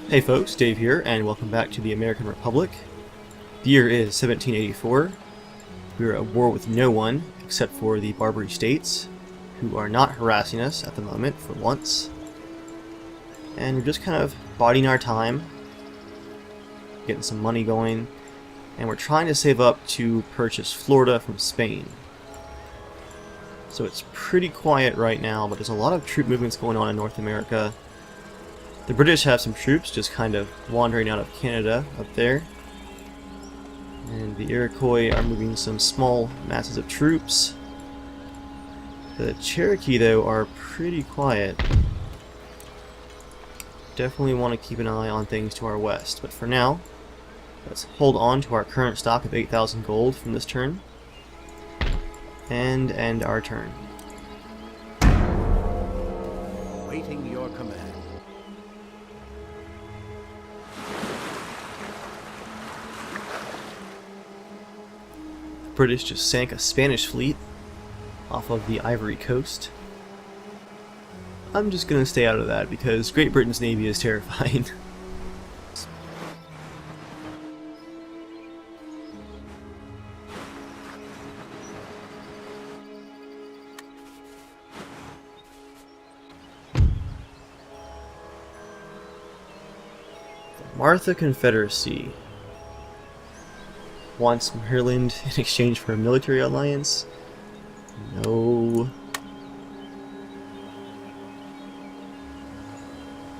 Hey folks, Dave here, and welcome back to the American Republic. The year is 1784. We are at war with no one except for the Barbary States, who are not harassing us at the moment for once. And we're just kind of biding our time, getting some money going, and we're trying to save up to purchase Florida from Spain. So it's pretty quiet right now, but there's a lot of troop movements going on in North America. The British have some troops just kind of wandering out of Canada up there. And the Iroquois are moving some small masses of troops. The Cherokee, though, are pretty quiet. Definitely want to keep an eye on things to our west. But for now, let's hold on to our current stock of 8,000 gold from this turn. And end our turn. Waiting your command. The British just sank a Spanish fleet off of the Ivory Coast. I'm just gonna stay out of that because Great Britain's navy is terrifying. Martha Confederacy wants Maryland in exchange for a military alliance? No.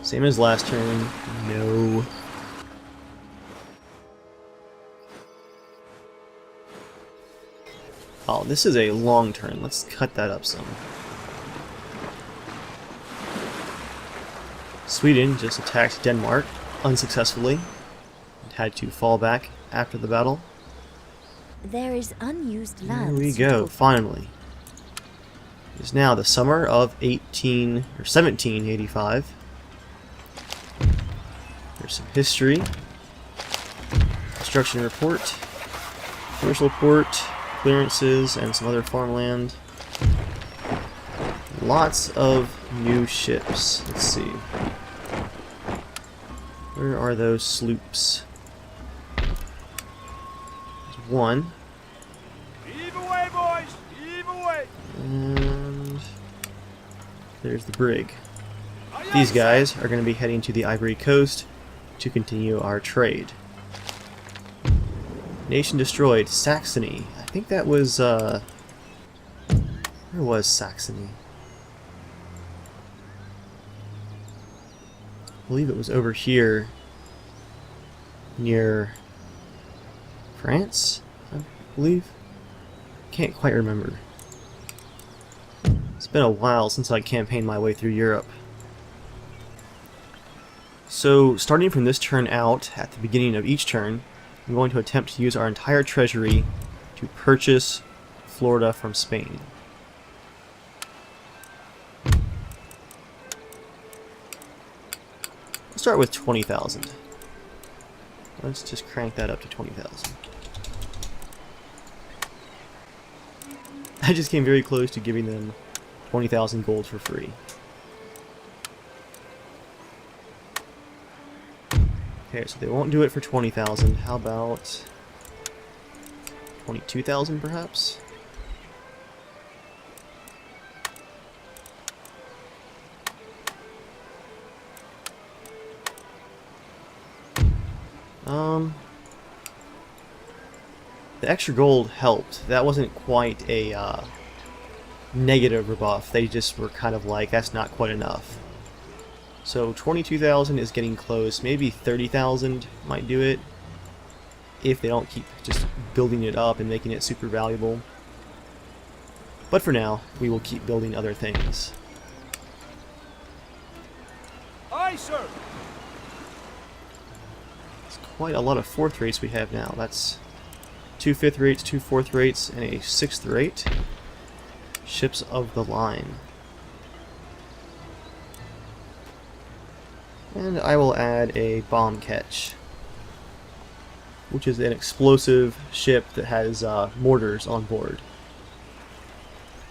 Same as last turn? No. Oh, this is a long turn. Let's cut that up some. Sweden just attacked Denmark unsuccessfully and had to fall back after the battle. There is unused land. Here we go, finally. It is now the summer of 1785. There's some history, construction report, commercial port, clearances, and some other farmland. Lots of new ships. Let's see. Where are those sloops? There's one. Heave away, boys! Heave away! And there's the brig. These guys are going to be heading to the Ivory Coast to continue our trade. Nation destroyed. Saxony. I think that was, where was Saxony? I believe it was over here near France, I believe. Can't quite remember. It's been a while since I campaigned my way through Europe. So, starting from this turn out, at the beginning of each turn, I'm going to attempt to use our entire treasury to purchase Florida from Spain. Let's start with 20,000. Let's just crank that up to 20,000. I just came very close to giving them 20,000 gold for free. Okay, so they won't do it for 20,000. How about 22,000 perhaps? The extra gold helped. That wasn't quite a negative rebuff. They just were kind of like, that's not quite enough. So 22,000 is getting close. Maybe 30,000 might do it if they don't keep just building it up and making it super valuable. But for now, we will keep building other things. Aye, sir! It's quite a lot of fourth rates we have now. That's 2 fifth rates, 2 fourth rates, and a 6th rate. Ships of the line. And I will add a bomb catch, which is an explosive ship that has mortars on board.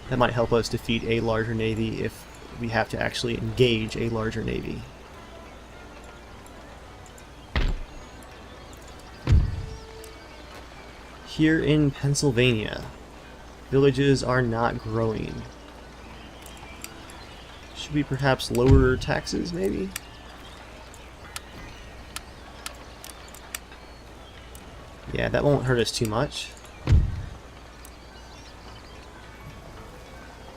That might help us defeat a larger navy if we have to actually engage a larger navy. here in Pennsylvania, villages are not growing. Should we perhaps lower taxes, maybe? Yeah, that won't hurt us too much.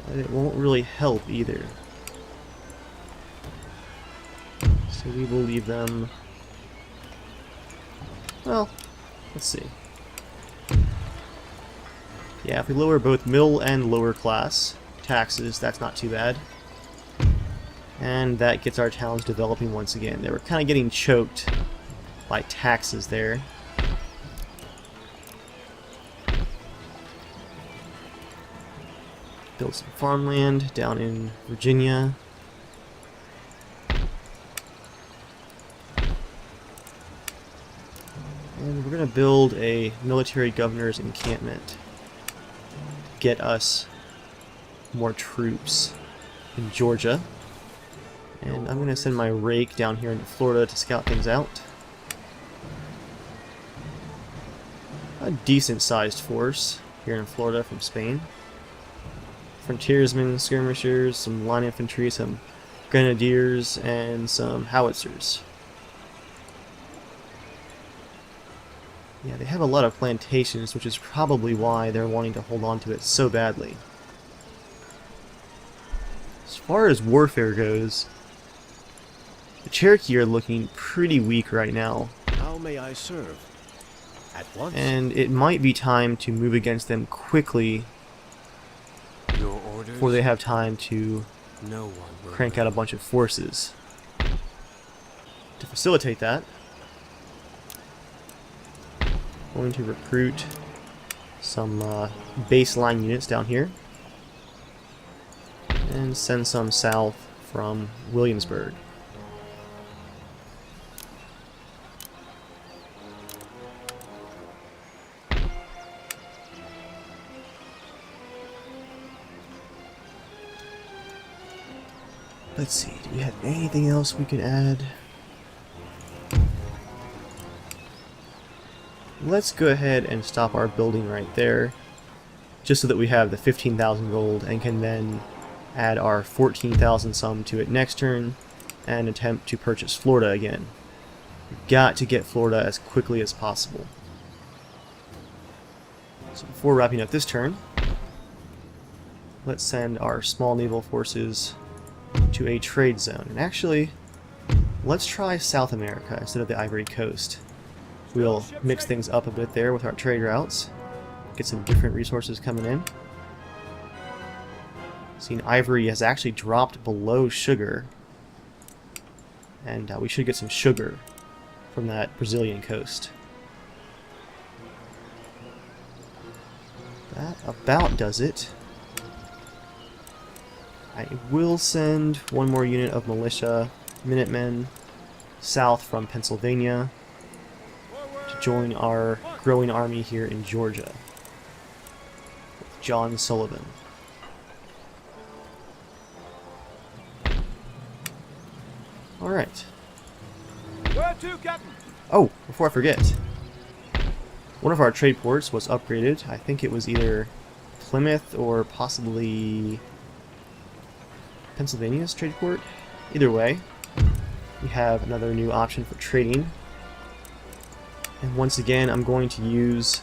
But it won't really help either. So we will leave them... Well, let's see. Yeah, if we lower both middle and lower class taxes, that's not too bad. And that gets our towns developing once again. They were kind of getting choked by taxes there. Build some farmland down in Virginia. And we're going to build a military governor's encampment to get us more troops in Georgia. And I'm going to send my rake down here into Florida to scout things out. A decent sized force here in Florida from Spain. Frontiersmen, skirmishers, some line infantry, some grenadiers, and some howitzers. Yeah, they have a lot of plantations, which is probably why they're wanting to hold on to it so badly. As far as warfare goes, the Cherokee are looking pretty weak right now. How may I serve? At once. And it might be time to move against them quickly Your orders? before they have time to No one will crank out a bunch of forces. To facilitate that, I'm going to recruit some baseline units down here and send some south from Williamsburg. Let's see, do we have anything else we could add? Let's go ahead and stop our building right there, just so that we have the 15,000 gold and can then add our 14,000 some to it next turn and attempt to purchase Florida again. We've got to get Florida as quickly as possible. So before wrapping up this turn, let's send our small naval forces to a trade zone. And actually, let's try South America instead of the Ivory Coast. We'll mix things up a bit there with our trade routes, get some different resources coming in. Seeing ivory has actually dropped below sugar, and we should get some sugar from that Brazilian coast. That about does it. I will send one more unit of militia, Minutemen, south from Pennsylvania to join our growing army here in Georgia with John Sullivan. Alright. Where to, Captain? Oh, before I forget, one of our trade ports was upgraded. I think it was either Plymouth or possibly Pennsylvania's trade port. Either way, we have another new option for trading. And once again, I'm going to use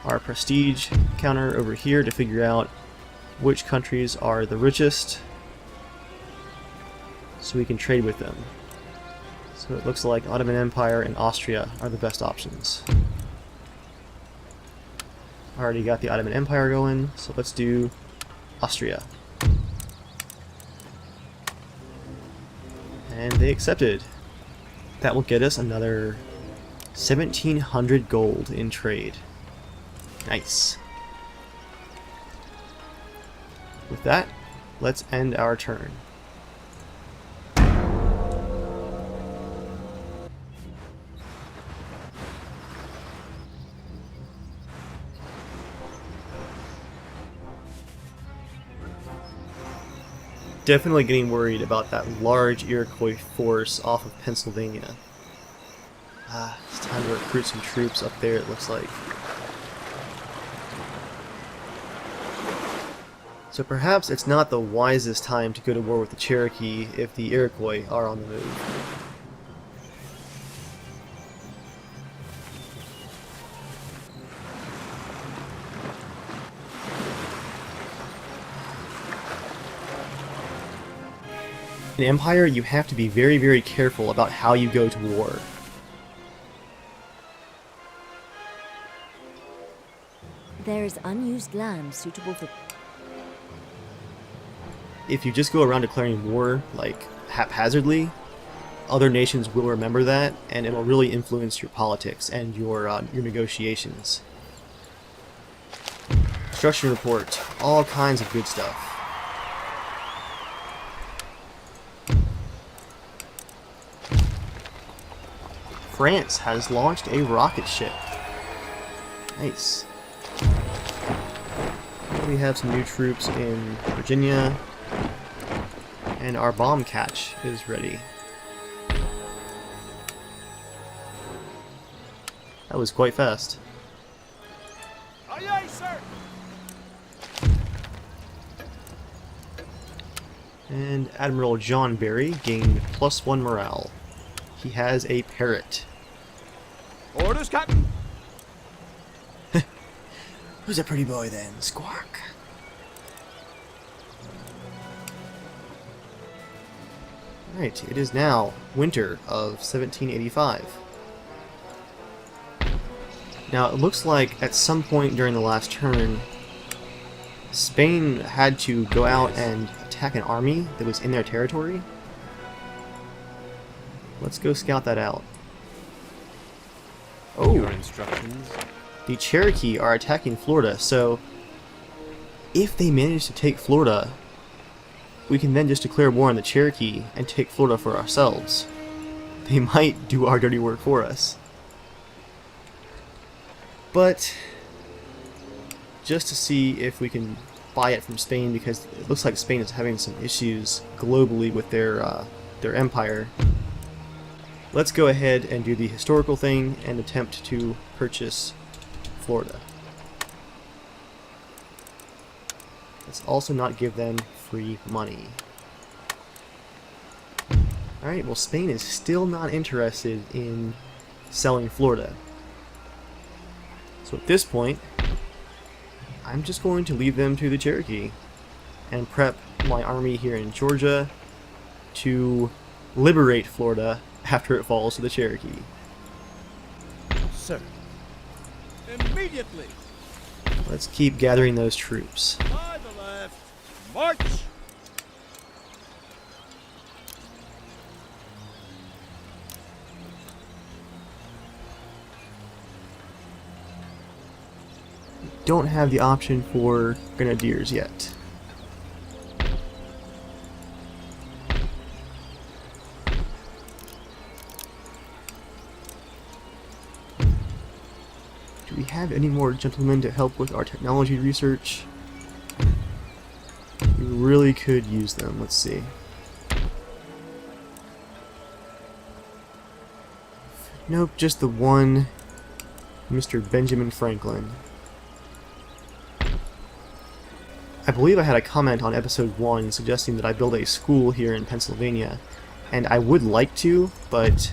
our prestige counter over here to figure out which countries are the richest so we can trade with them. So it looks like Ottoman Empire and Austria are the best options. I already got the Ottoman Empire going, so let's do Austria. And they accepted. That will get us another 1,700 gold in trade. Nice. With that, let's end our turn. Definitely getting worried about that large Iroquois force off of Pennsylvania. It's time to recruit some troops up there, it looks like. So perhaps it's not the wisest time to go to war with the Cherokee if the Iroquois are on the move. In Empire, you have to be very, very careful about how you go to war. There is unused land suitable for... If you just go around declaring war, like, haphazardly, other nations will remember that, and it will really influence your politics and your negotiations. Construction report. All kinds of good stuff. France has launched a rocket ship. Nice. We have some new troops in Virginia, and our bomb catch is ready. That was quite fast. Aye, aye, sir. And Admiral John Barry gained +1 morale. He has a parrot. Orders, Captain. Who's a pretty boy then? Squawk. Alright, it is now winter of 1785. Now, it looks like at some point during the last turn, Spain had to go out and attack an army that was in their territory. Let's go scout that out. Your Oh, instructions. the Cherokee are attacking Florida, so if they manage to take Florida, we can then just declare war on the Cherokee and take Florida for ourselves. They might do our dirty work for us. But just to see if we can buy it from Spain, because it looks like Spain is having some issues globally with their empire. Let's go ahead and do the historical thing and attempt to purchase Florida. Let's also not give them free money. Alright, well, Spain is still not interested in selling Florida. So at this point, I'm just going to leave them to the Cherokee and prep my army here in Georgia to liberate Florida after it falls to the Cherokee. Sir. Immediately. Let's keep gathering those troops. By the left. March. Don't have the option for grenadiers yet. Do we have any more gentlemen to help with our technology research? We really could use them. Let's see. Nope, just the one Mr. Benjamin Franklin. I believe I had a comment on episode 1 suggesting that I build a school here in Pennsylvania, and I would like to, but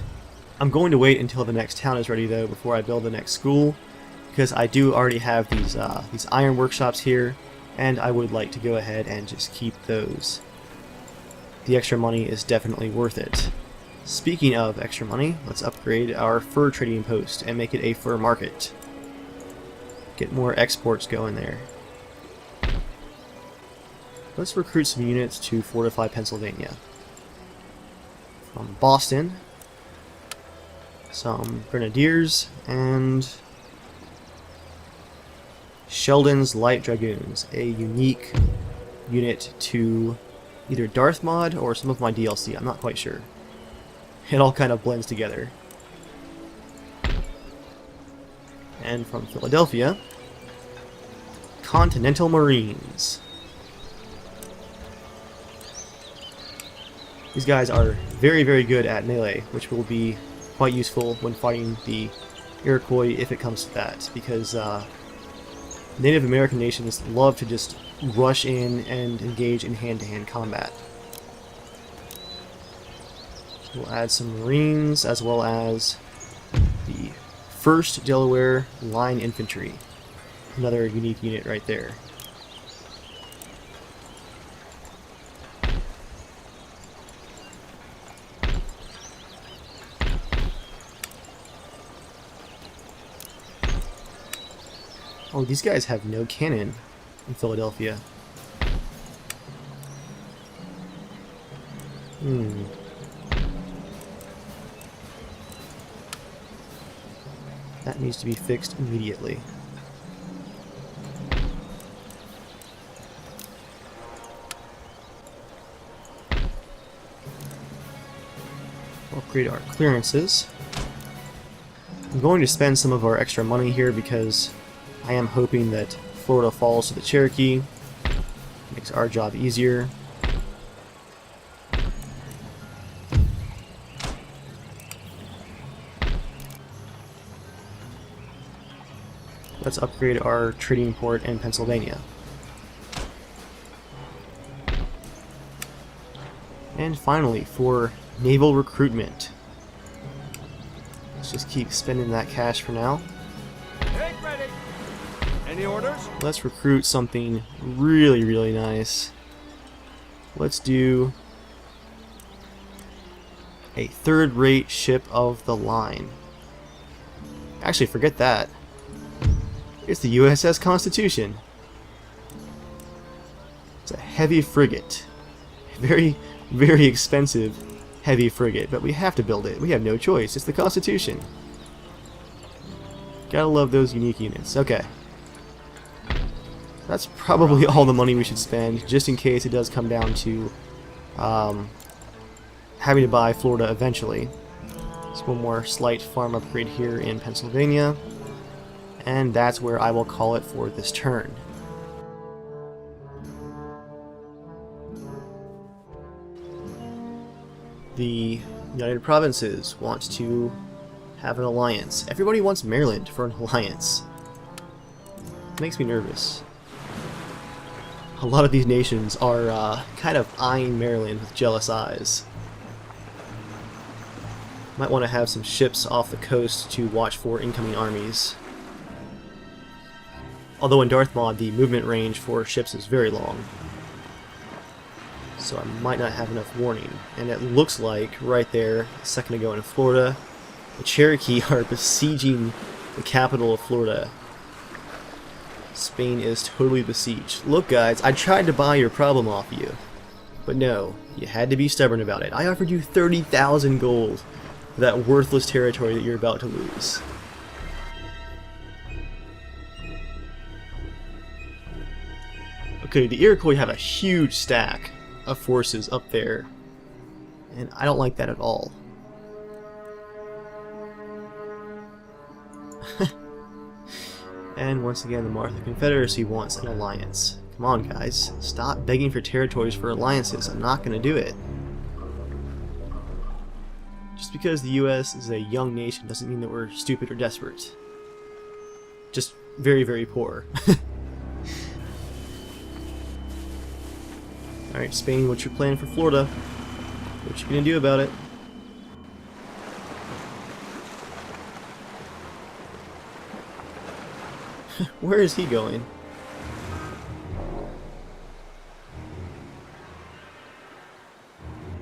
I'm going to wait until the next town is ready though before I build the next school, because I do already have these iron workshops here, and I would like to go ahead and just keep those. The extra money is definitely worth it. Speaking of extra money, let's upgrade our fur trading post and make it a fur market. Get more exports going there. Let's recruit some units to fortify Pennsylvania. From Boston, some Grenadiers, and Sheldon's Light Dragoons, a unique unit to either Darth Mod or some of my DLC, I'm not quite sure. It all kind of blends together. And from Philadelphia, Continental Marines. These guys are very, very good at melee, which will be quite useful when fighting the Iroquois if it comes to that, because Native American nations love to just rush in and engage in hand-to-hand combat. We'll add some Marines as well as the 1st Delaware Line Infantry. Another unique unit right there. Oh, these guys have no cannon in Philadelphia. That needs to be fixed immediately. Upgrade our clearances. I'm going to spend some of our extra money here because I am hoping that Florida falls to the Cherokee. Makes our job easier. Let's upgrade our trading port in Pennsylvania. And finally, for naval recruitment. Let's just keep spending that cash for now. Take ready. Any orders? Let's recruit something really, really nice. Let's do a third-rate ship of the line. Actually, forget that. It's the USS Constitution. It's a heavy frigate. Very, very expensive heavy frigate, but we have to build it. We have no choice. It's the Constitution. Gotta love those unique units. Okay. That's probably all the money we should spend, just in case it does come down to having to buy Florida eventually. So one more slight farm upgrade here in Pennsylvania. And that's where I will call it for this turn. The United Provinces wants to have an alliance. Everybody wants Maryland for an alliance. It makes me nervous. A lot of these nations are kind of eyeing Maryland with jealous eyes. Might want to have some ships off the coast to watch for incoming armies. Although in Darth Maul, the movement range for ships is very long. So I might not have enough warning. And it looks like, right there, a second ago in Florida, the Cherokee are besieging the capital of Florida. Spain is totally besieged. Look guys, I tried to buy your problem off you. But no, you had to be stubborn about it. I offered you 30,000 gold for that worthless territory that you're about to lose. Okay, the Iroquois have a huge stack of forces up there, and I don't like that at all. And once again, the Martha Confederacy wants an alliance. Come on, guys. Stop begging for territories for alliances. I'm not going to do it. Just because the U.S. is a young nation doesn't mean that we're stupid or desperate. Just very, very poor. Alright, Spain, what's your plan for Florida? What you gonna do about it? Where is he going?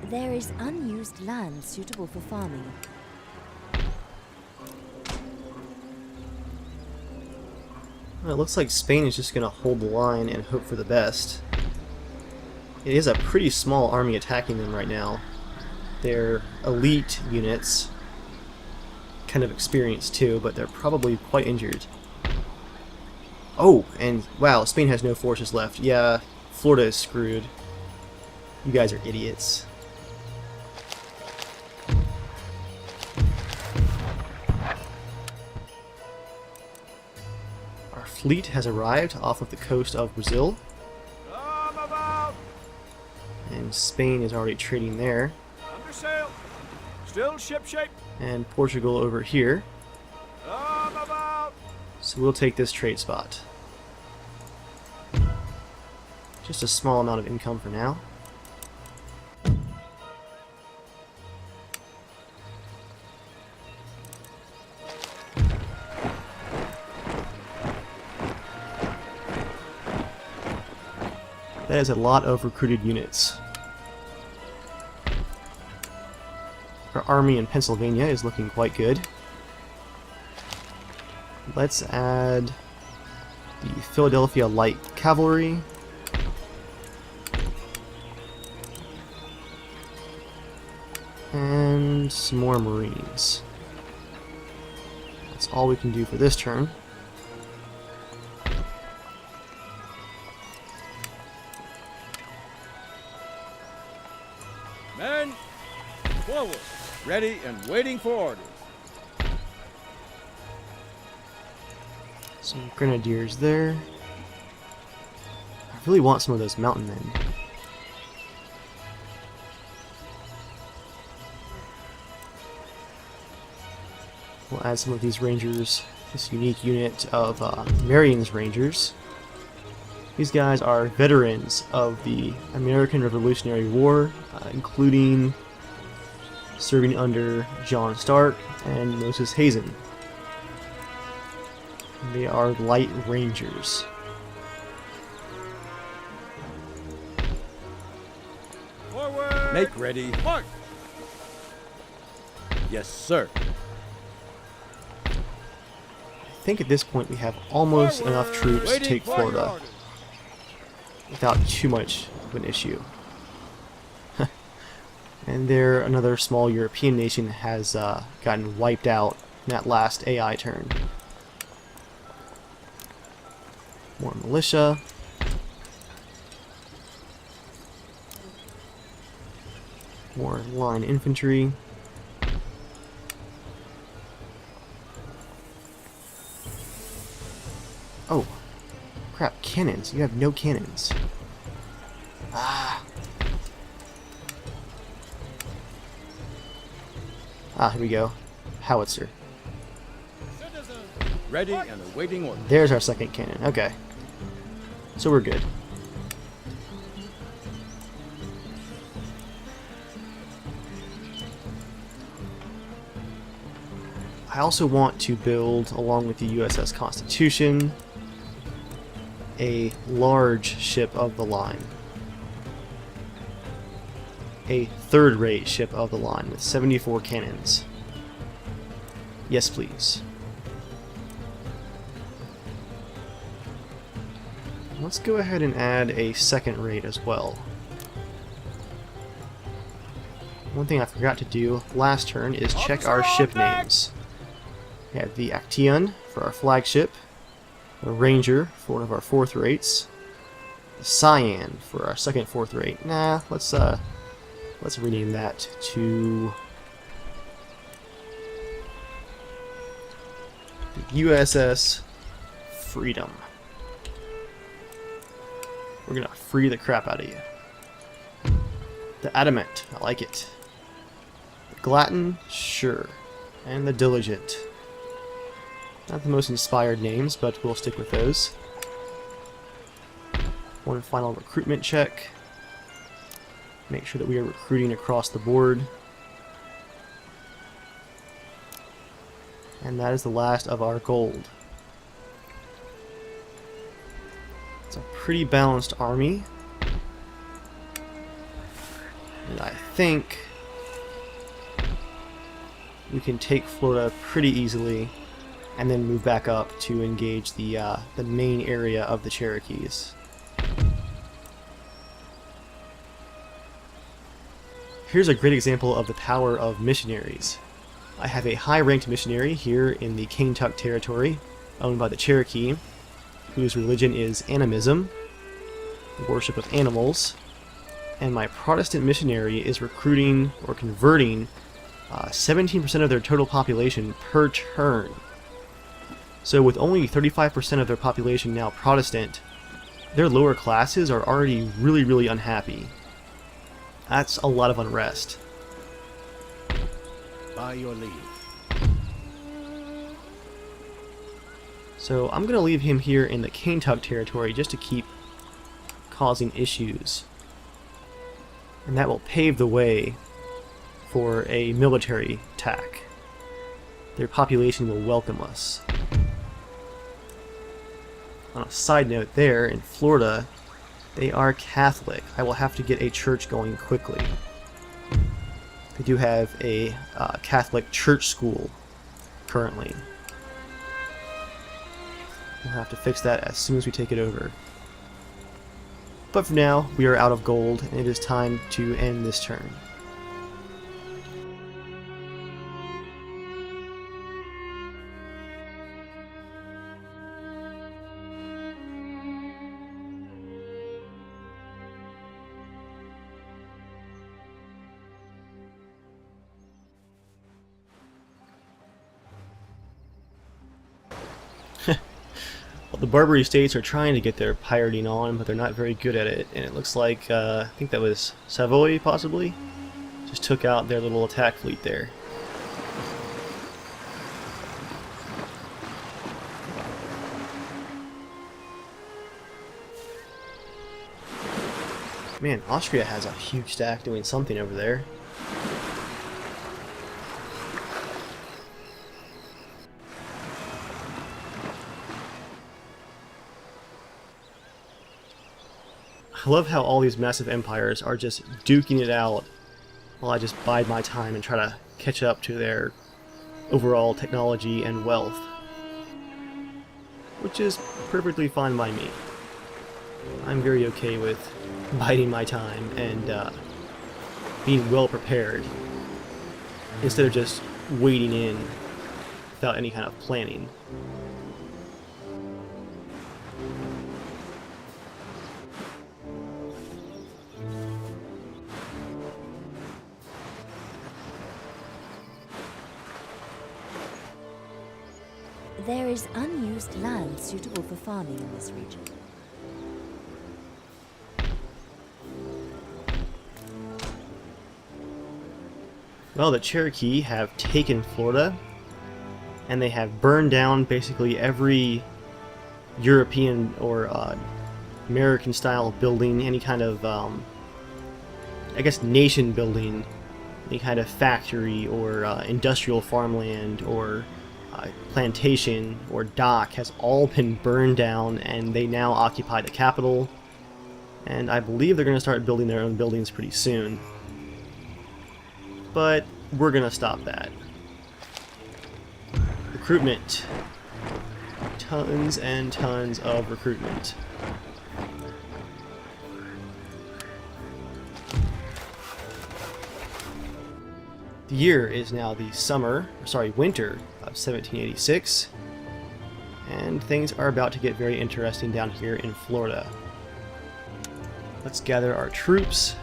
There is unused land suitable for farming. Well, it looks like Spain is just gonna hold the line and hope for the best. It is a pretty small army attacking them right now. They're elite units, kind of experienced too, but they're probably quite injured. Oh, and wow, Spain has no forces left. Yeah, Florida is screwed. You guys are idiots. Our fleet has arrived off of the coast of Brazil. I'm about. And Spain is already trading there. Under sail. Still shipshape. And Portugal over here. I'm about. So we'll take this trade spot. Just a small amount of income for now. That is a lot of recruited units. Our army in Pennsylvania is looking quite good. Let's add the Philadelphia Light Cavalry. And some more Marines. That's all we can do for this turn. Men, forward. Ready and waiting for orders. Some grenadiers there. I really want some of those mountain men. We'll add some of these rangers, this unique unit of Marion's Rangers. These guys are veterans of the American Revolutionary War, including serving under John Stark and Moses Hazen. They are light rangers. Forward. Make ready. March. Yes, sir. I think at this point we have almost enough troops to Waiting take for your Florida orders. without too much of an issue. And there, another small European nation has gotten wiped out in that last AI turn. More militia. More line infantry. Oh, crap, cannons. You have no cannons. Here we go. Howitzer. Ready and awaiting orders. There's our second cannon. Okay. So we're good. I also want to build, along with the USS Constitution, a large ship of the line. A third-rate ship of the line with 74 cannons. Yes, please. Let's go ahead and add a second rate as well. One thing I forgot to do last turn is check our ship names. We have the Actaeon for our flagship, the Ranger for one of our fourth rates, the Cyan for our second fourth rate. Nah, let's rename that to the USS Freedom. We're gonna free the crap out of you. The Adamant, I like it. The Glatton, sure. And the Diligent. Not the most inspired names, but we'll stick with those. One final recruitment check. Make sure that we are recruiting across the board. And that is the last of our gold. It's a pretty balanced army. And I think we can take Florida pretty easily and then move back up to engage the main area of the Cherokees. Here's a great example of the power of missionaries. I have a high-ranked missionary here in the Kentuck territory, owned by the Cherokee, whose religion is animism, the worship of animals, and my Protestant missionary is recruiting or converting 17% of their total population per turn. So with only 35% of their population now Protestant, their lower classes are already really unhappy. That's a lot of unrest. By your leave. So I'm going to leave him here in the Kentuck territory just to keep causing issues. And that will pave the way for a military attack. Their population will welcome us. On a side note there, in Florida, they are Catholic. I will have to get a church going quickly. They do have a Catholic church school currently. We'll have to fix that as soon as we take it over. But for now, we are out of gold, and it is time to end this turn. Well, the Barbary States are trying to get their pirating on, but they're not very good at it, and it looks like, I think that was Savoy, possibly? Just took out their little attack fleet there. Man, Austria has a huge stack doing something over there. I love how all these massive empires are just duking it out while I just bide my time and try to catch up to their overall technology and wealth. Which is perfectly fine by me. I'm very okay with biding my time and being well prepared instead of just wading in without any kind of planning. There is unused land suitable for farming in this region. Well, the Cherokee have taken Florida, and they have burned down basically every European or American-style building, any kind of, I guess, nation building, any kind of factory or industrial farmland or plantation or dock has all been burned down, and they now occupy the capital, and I believe they're going to start building their own buildings pretty soon. But we're going to stop that. Recruitment. Tons and tons of recruitment. The year is now the winter of 1786, and things are about to get very interesting down here in Florida. Let's gather our troops.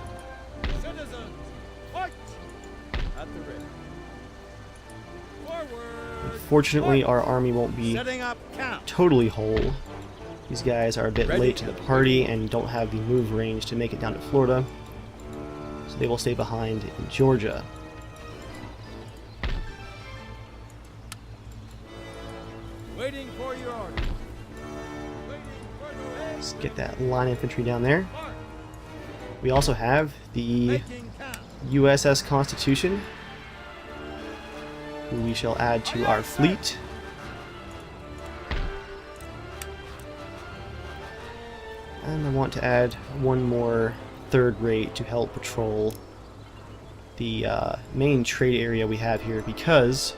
Citizens, fight! At the ready. Forward! Unfortunately, our army won't be Setting up camp. totally whole. These guys are a bit Ready. late to the party and don't have the move range to make it down to Florida, so they will stay behind in Georgia. Waiting for your order. Waiting for the Let's get that line infantry down there. We also have the making camp. USS Constitution, who we shall add to our fleet. And I want to add one more third rate to help patrol the main trade area we have here, because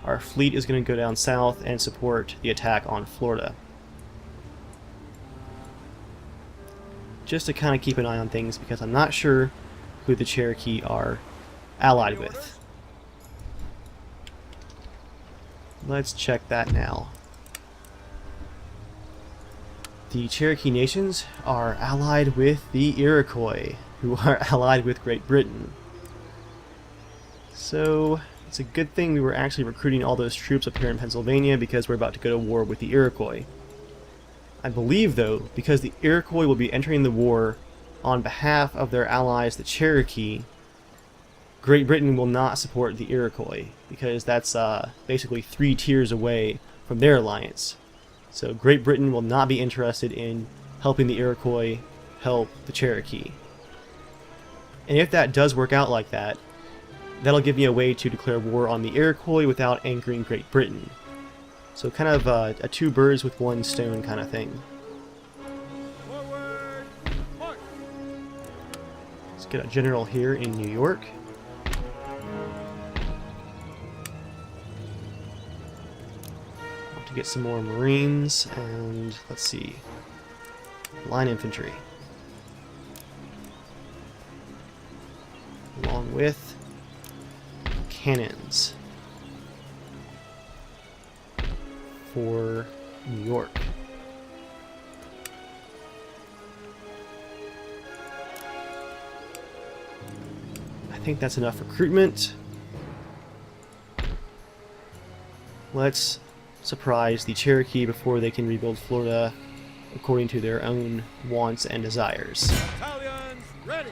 our fleet is going to go down south and support the attack on Florida. Just to kind of keep an eye on things, because I'm not sure who the Cherokee are allied with. Let's check that now. The Cherokee nations are allied with the Iroquois, who are allied with Great Britain. So it's a good thing we were actually recruiting all those troops up here in Pennsylvania, because we're about to go to war with the Iroquois. I believe, though, because the Iroquois will be entering the war on behalf of their allies, the Cherokee, Great Britain will not support the Iroquois, because that's basically 3 tiers away from their alliance. So Great Britain will not be interested in helping the Iroquois help the Cherokee. And if that does work out like that, that'll give me a way to declare war on the Iroquois without anchoring Great Britain. So kind of a two birds with one stone kind of thing. Forward. March. Let's get a general here in New York. Want to get some more Marines, and let's see, line infantry, along with cannons for New York. I think that's enough recruitment. Let's surprise the Cherokee before they can rebuild Florida according to their own wants and desires. Battalions ready.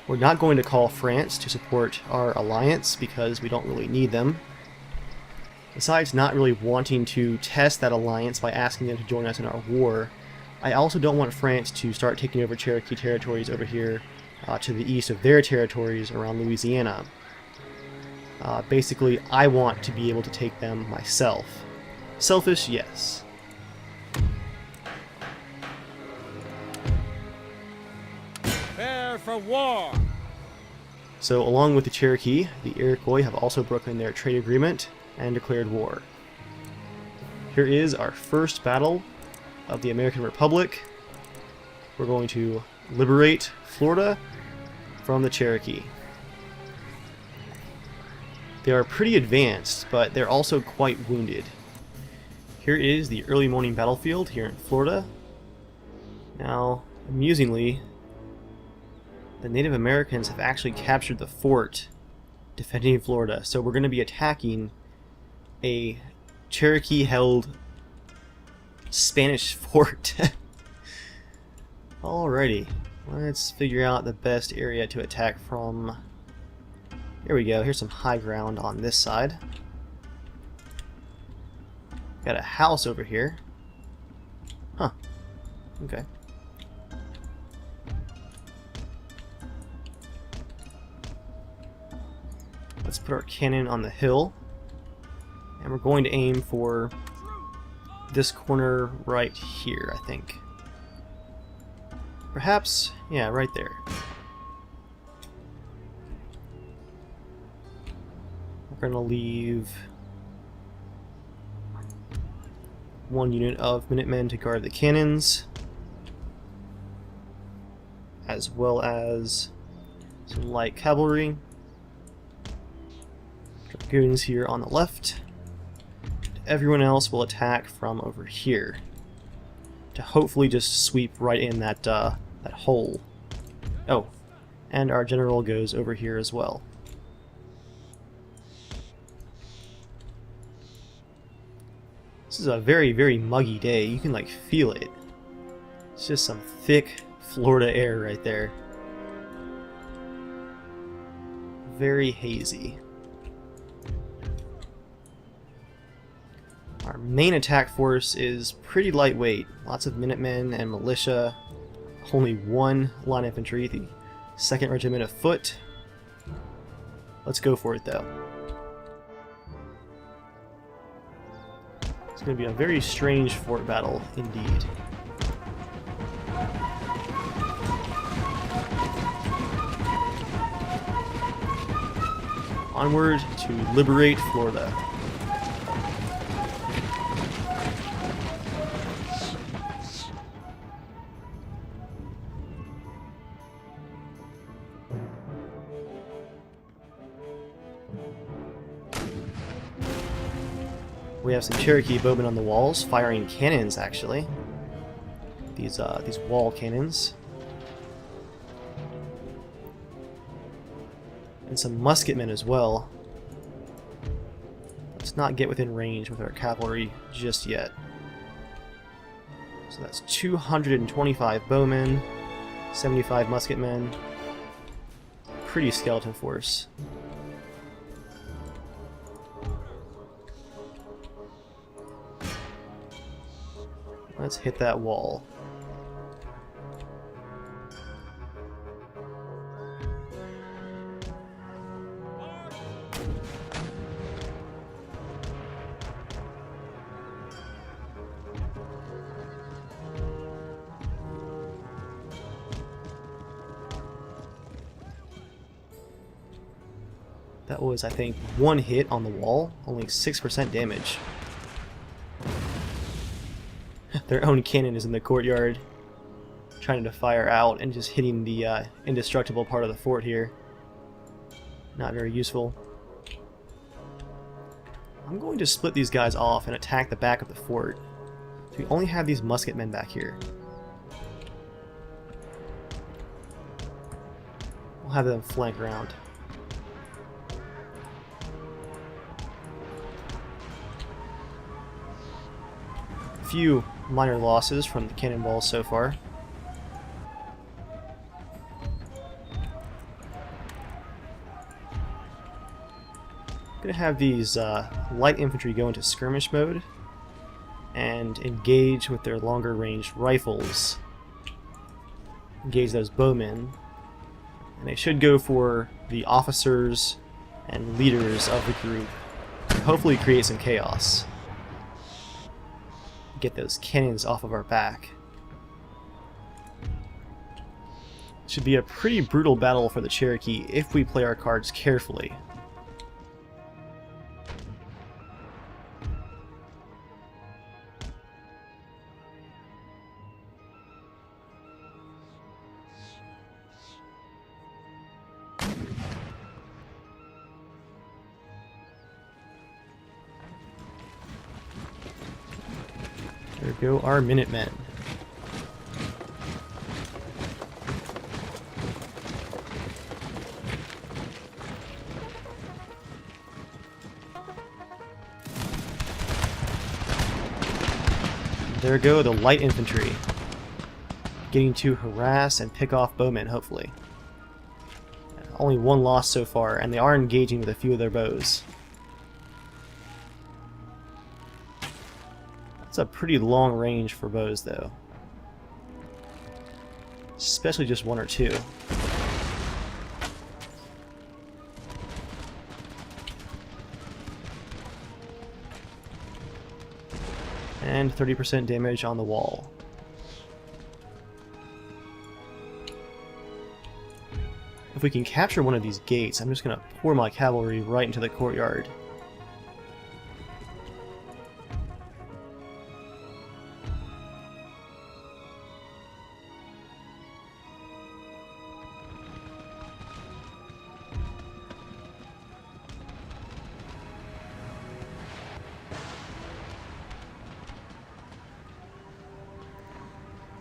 We're not going to call France to support our alliance because we don't really need them. Besides not really wanting to test that alliance by asking them to join us in our war, I also don't want France to start taking over Cherokee territories over here to the east of their territories around Louisiana. Basically, I want to be able to take them myself. Selfish, yes. Prepare for war. So, along with the Cherokee, the Iroquois have also broken their trade agreement and declared war. Here is our first battle of the American Republic. We're going to liberate Florida from the Cherokee. They are pretty advanced, but they're also quite wounded. Here is the early morning battlefield here in Florida. Now, amusingly, the Native Americans have actually captured the fort defending Florida, so we're going to be attacking a Cherokee-held Spanish fort. Alrighty, let's figure out the best area to attack from. Here we go, here's some high ground on this side. Got a house over here. Huh, okay. Let's put our cannon on the hill. And we're going to aim for this corner right here, I think. Perhaps, yeah, right there. We're going to leave one unit of Minutemen to guard the cannons, as well as some light cavalry. Dragoons here on the left. Everyone else will attack from over here to hopefully just sweep right in that that hole. Oh, and our general goes over here as well. This is a very, very muggy day. You can like feel it. It's just some thick Florida air right there. Very hazy. Our main attack force is pretty lightweight. Lots of Minutemen and militia. Only one line infantry, the 2nd Regiment of Foot. Let's go for it though. It's going to be a very strange fort battle indeed. Onward to liberate Florida. We have some Cherokee bowmen on the walls, firing cannons actually. These wall cannons. And some musketmen as well. Let's not get within range with our cavalry just yet. So that's 225 bowmen, 75 musketmen. Pretty skeleton force. Let's hit that wall. That was, I think, one hit on the wall, only 6% damage. Their own cannon is in the courtyard, trying to fire out and just hitting the indestructible part of the fort here. Not very useful. I'm going to split these guys off and attack the back of the fort. So we only have these musket men back here. We'll have them flank around. Few minor losses from the cannonballs so far. Gonna have these light infantry go into skirmish mode and engage with their longer range rifles. Engage those bowmen, and they should go for the officers and leaders of the group and hopefully create some chaos. Get those cannons off of our back. Should be a pretty brutal battle for the Cherokee if we play our cards carefully. There go our Minutemen. There go the light infantry, getting to harass and pick off bowmen, hopefully. Only one loss so far, and they are engaging with a few of their bows. That's a pretty long range for bows, though. Especially just one or two. And 30% damage on the wall. If we can capture one of these gates, I'm just going to pour my cavalry right into the courtyard.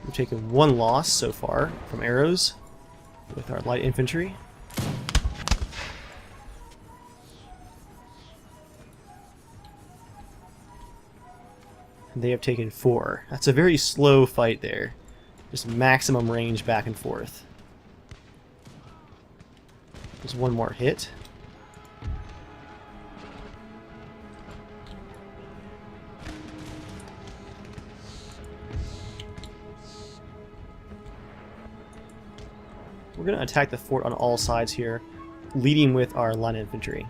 We've taken one loss so far from arrows with our light infantry. And they have taken 4. That's a very slow fight there. Just maximum range back and forth. Just one more hit. We're going to attack the fort on all sides here, leading with our line infantry.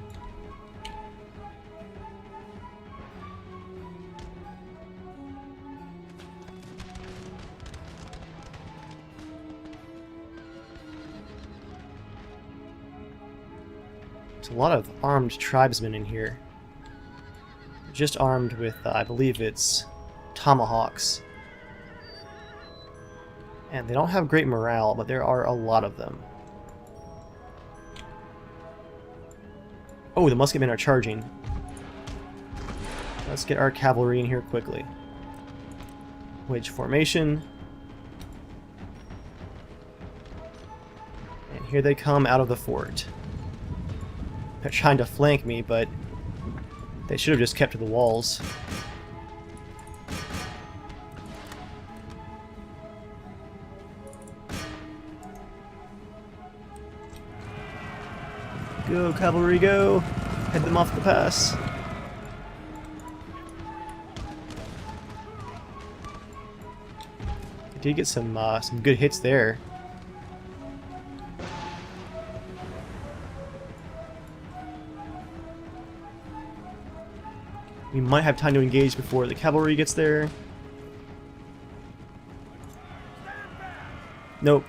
There's a lot of armed tribesmen in here. Just armed with, I believe it's tomahawks. And they don't have great morale, but there are a lot of them. Oh, the musketmen are charging. Let's get our cavalry in here quickly. Wedge formation. And here they come out of the fort. They're trying to flank me, but they should have just kept to the walls. Go, cavalry, go! Head them off the pass. Did get some good hits there. We might have time to engage before the cavalry gets there. Nope.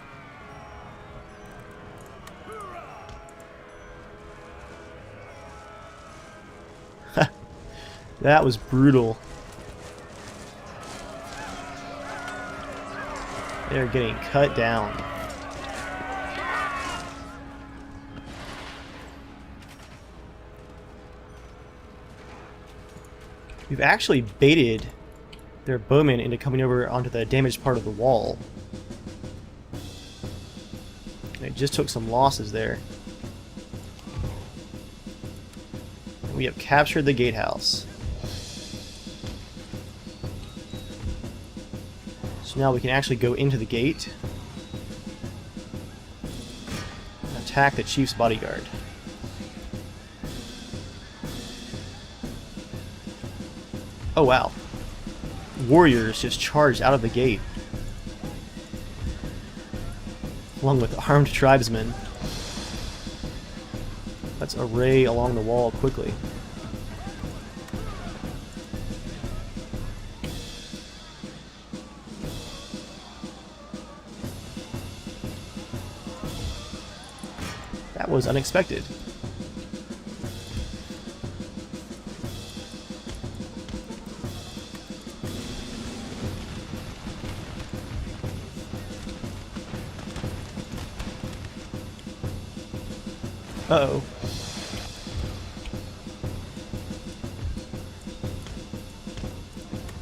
That was brutal. They're getting cut down. We've actually baited their bowmen into coming over onto the damaged part of the wall. And it just took some losses there. We have captured the gatehouse. So now we can actually go into the gate and attack the chief's bodyguard. Oh wow. Warriors just charged out of the gate. Along with armed tribesmen. Let's array along the wall quickly. That was unexpected. Uh-oh.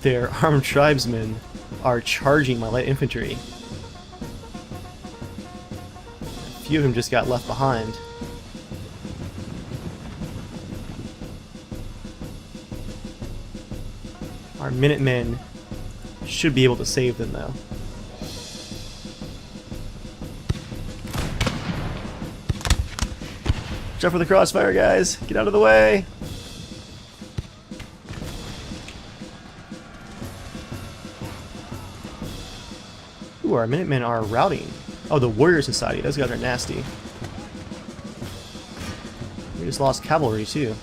Their armed tribesmen are charging my light infantry. A few of them just got left behind. Our Minutemen should be able to save them though. Watch out for the crossfire, guys! Get out of the way! Ooh, our Minutemen are routing. Oh, the Warrior Society. Those guys are nasty. We just lost cavalry, too.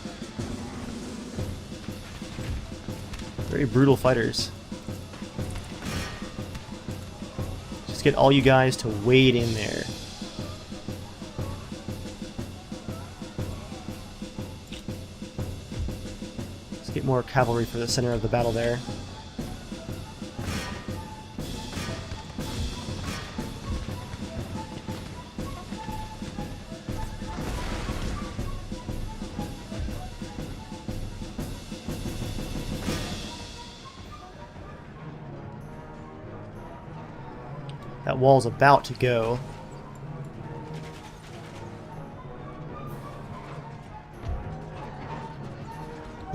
Very brutal fighters. Just get all you guys to wade in there. Let's get more cavalry for the center of the battle there. That wall's about to go.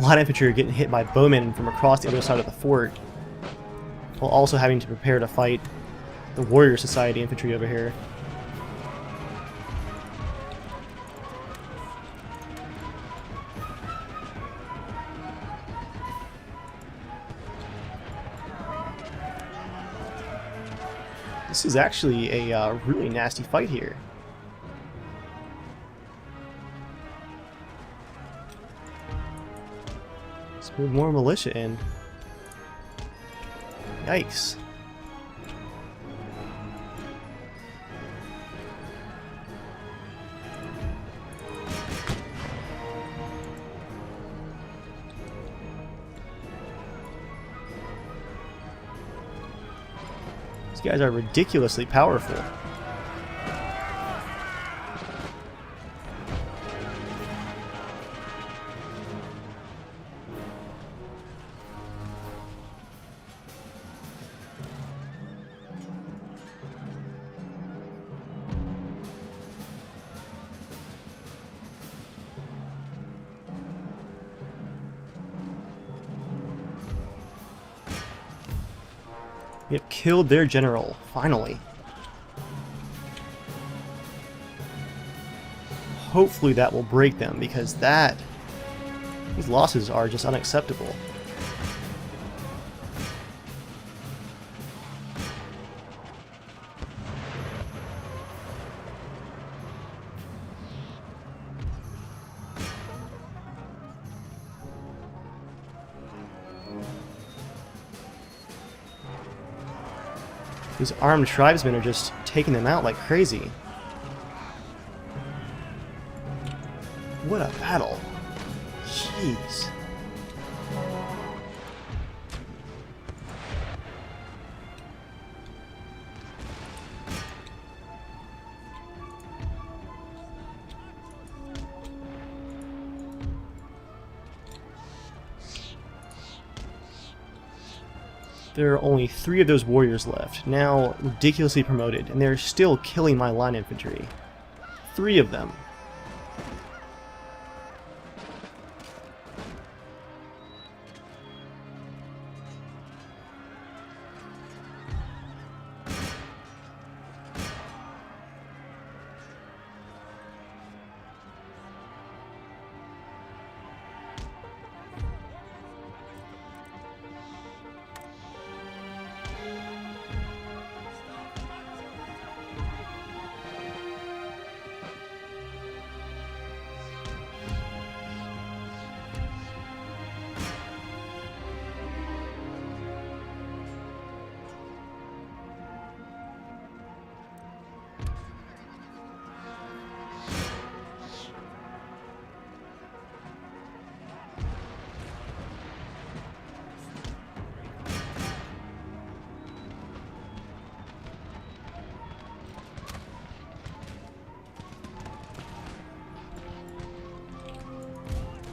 Light infantry are getting hit by bowmen from across the other side of the fort, while also having to prepare to fight the Warrior Society infantry over here. This is actually a really nasty fight here. Let's move more militia in. Yikes. These guys are ridiculously powerful. We have killed their general, finally. Hopefully that will break them, because these losses are just unacceptable. These armed tribesmen are just taking them out like crazy. What a battle. Jeez. There are only 3 of those warriors left, now ridiculously promoted, and they're still killing my line infantry. 3 of them.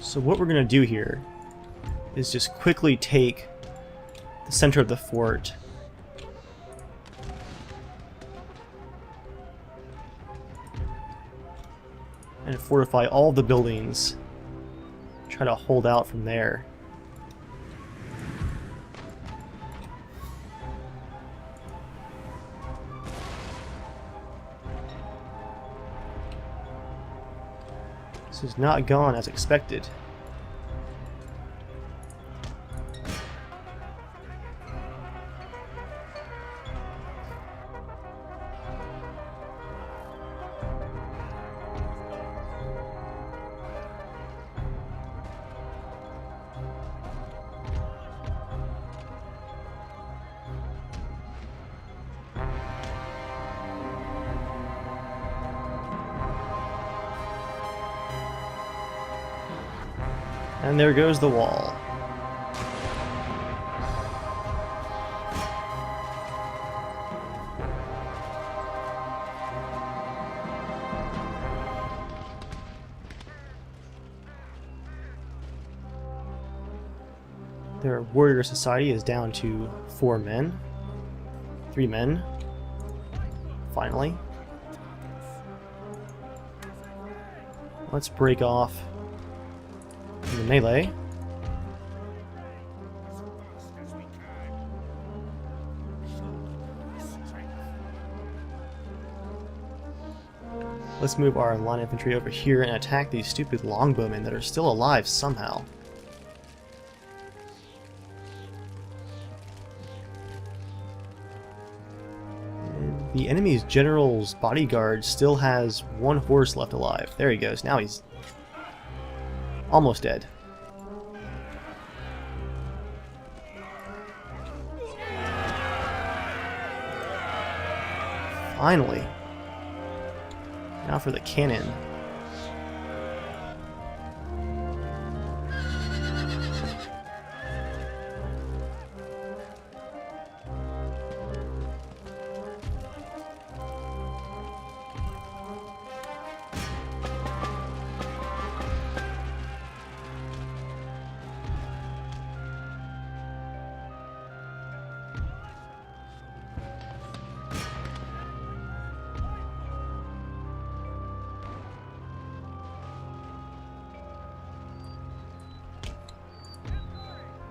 So what we're going to do here is just quickly take the center of the fort. And fortify all the buildings. Try to hold out from there. This has not gone as expected. And there goes the wall. Their warrior society is down to 4 men. 3 men. Finally. Let's break off the melee. Let's move our line infantry over here and attack these stupid longbowmen that are still alive somehow. The enemy's general's bodyguard still has 1 horse left alive. There he goes. Now he's almost dead. Finally. Now for the cannon.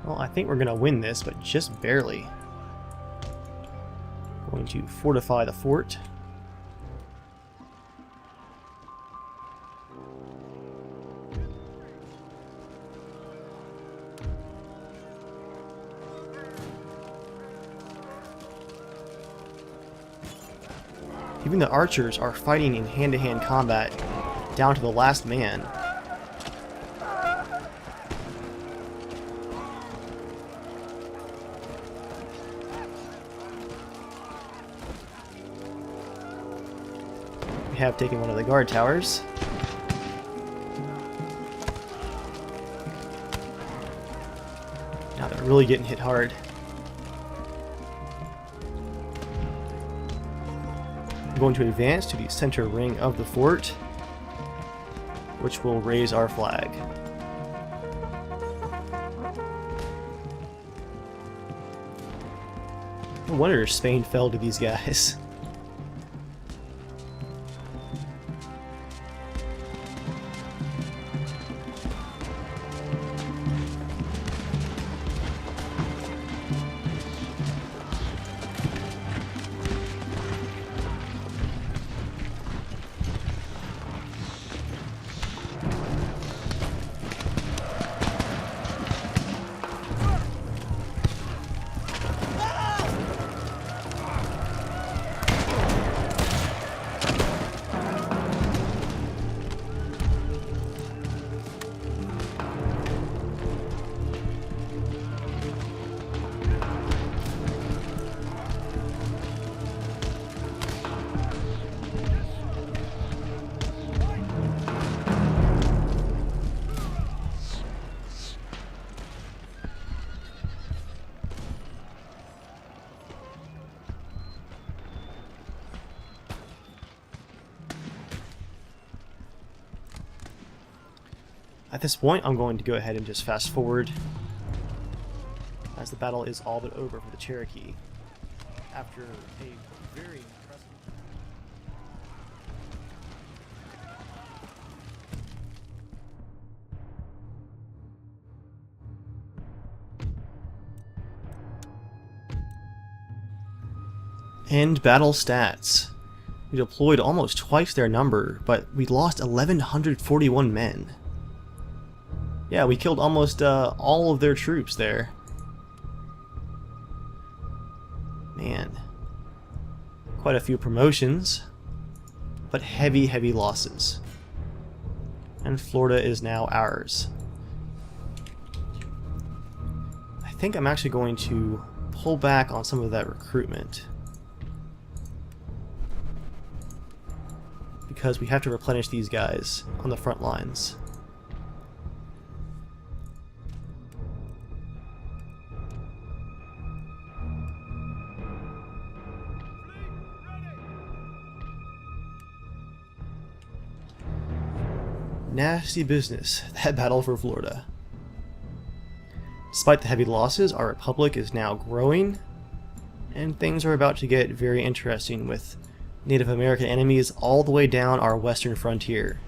Well, I think we're going to win this, but just barely. Going to fortify the fort. Even the archers are fighting in hand-to-hand combat down to the last man. have taken one of the guard towers. Now they're really getting hit hard. I'm going to advance to the center ring of the fort, which will raise our flag. No wonder Spain fell to these guys. At this point, I'm going to go ahead and just fast forward, as the battle is all but over for the Cherokee. After a very impressive... End battle stats. We deployed almost twice their number, but we lost 1,141 men. Yeah, we killed almost all of their troops there. Man. Quite a few promotions, but heavy, heavy losses. And Florida is now ours. I think I'm actually going to pull back on some of that recruitment, because we have to replenish these guys on the front lines. Nasty business, that battle for Florida. Despite the heavy losses, our republic is now growing, and things are about to get very interesting with Native American enemies all the way down our western frontier.